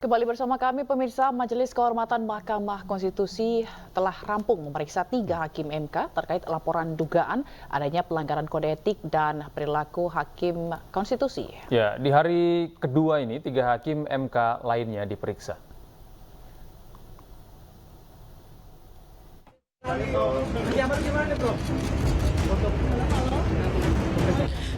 Kembali bersama kami pemirsa, Majelis Kehormatan Mahkamah Konstitusi telah rampung memeriksa 3 hakim MK terkait laporan dugaan adanya pelanggaran kode etik dan perilaku hakim konstitusi. Ya, di hari kedua ini 3 hakim MK lainnya diperiksa.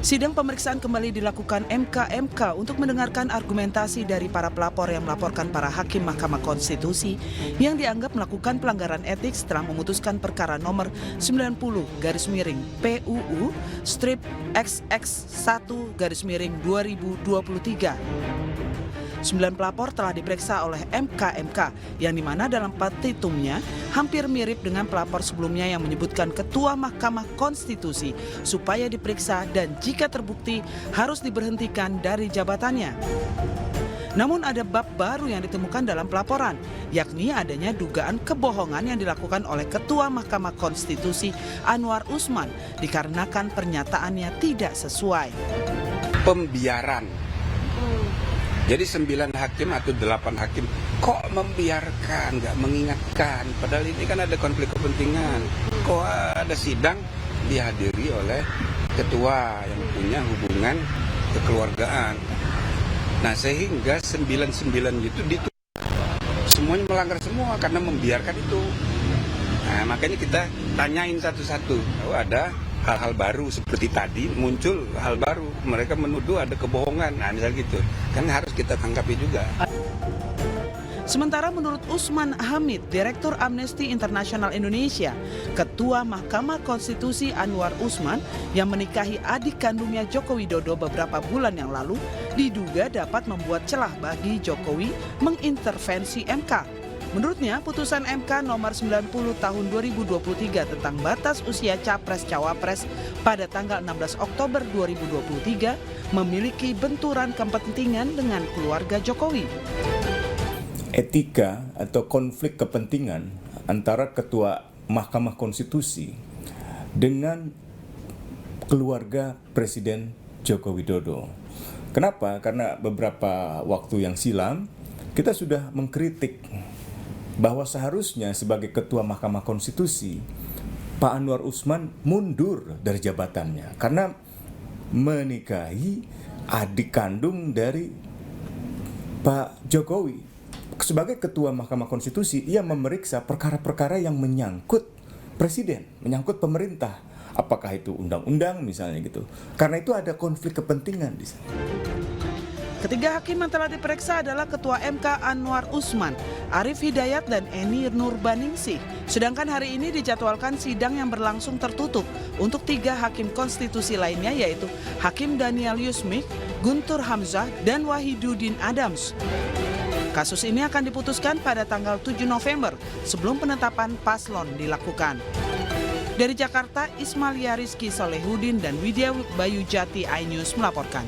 Sidang pemeriksaan kembali dilakukan MK untuk mendengarkan argumentasi dari para pelapor yang melaporkan para hakim Mahkamah Konstitusi yang dianggap melakukan pelanggaran etik setelah memutuskan perkara nomor 90/PUU strip XX1/2023. 9 pelapor telah diperiksa oleh MK yang dimana dalam petitumnya hampir mirip dengan pelapor sebelumnya yang menyebutkan Ketua Mahkamah Konstitusi supaya diperiksa dan jika terbukti harus diberhentikan dari jabatannya. Namun ada bab baru yang ditemukan dalam pelaporan, yakni adanya dugaan kebohongan yang dilakukan oleh Ketua Mahkamah Konstitusi Anwar Usman dikarenakan pernyataannya tidak sesuai. Pembiaran. Jadi 9 hakim atau 8 hakim kok membiarkan, nggak mengingatkan. Padahal ini kan ada konflik kepentingan. Kok ada sidang dihadiri oleh ketua yang punya hubungan kekeluargaan. Nah sehingga 99 itu semuanya melanggar semua karena membiarkan itu. Nah makanya kita tanyain satu-satu. Oh, ada hal-hal baru seperti tadi muncul hal baru, mereka menuduh ada kebohongan, nah misal gitu kan harus kita tanggapi juga. Sementara menurut Usman Hamid, Direktur Amnesty International Indonesia, Ketua Mahkamah Konstitusi Anwar Usman yang menikahi adik kandungnya Joko Widodo beberapa bulan yang lalu diduga dapat membuat celah bagi Jokowi mengintervensi MK. Menurutnya, putusan MK nomor 90 tahun 2023 tentang batas usia Capres-Cawapres pada tanggal 16 Oktober 2023 memiliki benturan kepentingan dengan keluarga Jokowi. Etika atau konflik kepentingan antara Ketua Mahkamah Konstitusi dengan keluarga Presiden Joko Widodo. Kenapa? Karena beberapa waktu yang silam kita sudah mengkritik bahwa seharusnya sebagai Ketua Mahkamah Konstitusi Pak Anwar Usman mundur dari jabatannya karena menikahi adik kandung dari Pak Jokowi. Sebagai Ketua Mahkamah Konstitusi, ia memeriksa perkara-perkara yang menyangkut presiden, menyangkut pemerintah. Apakah itu undang-undang misalnya gitu. Karena itu ada konflik kepentingan di sana. Ketiga hakim yang telah diperiksa adalah Ketua MK Anwar Usman, Arief Hidayat, dan Eni Nurbaningsih. Sedangkan hari ini dijadwalkan sidang yang berlangsung tertutup untuk 3 hakim konstitusi lainnya yaitu Hakim Daniel Yusmik, Guntur Hamzah, dan Wahidudin Adams. Kasus ini akan diputuskan pada tanggal 7 November sebelum penetapan paslon dilakukan. Dari Jakarta, Ismail Rizky Solehudin dan Widya Bayu Jati iNews melaporkan.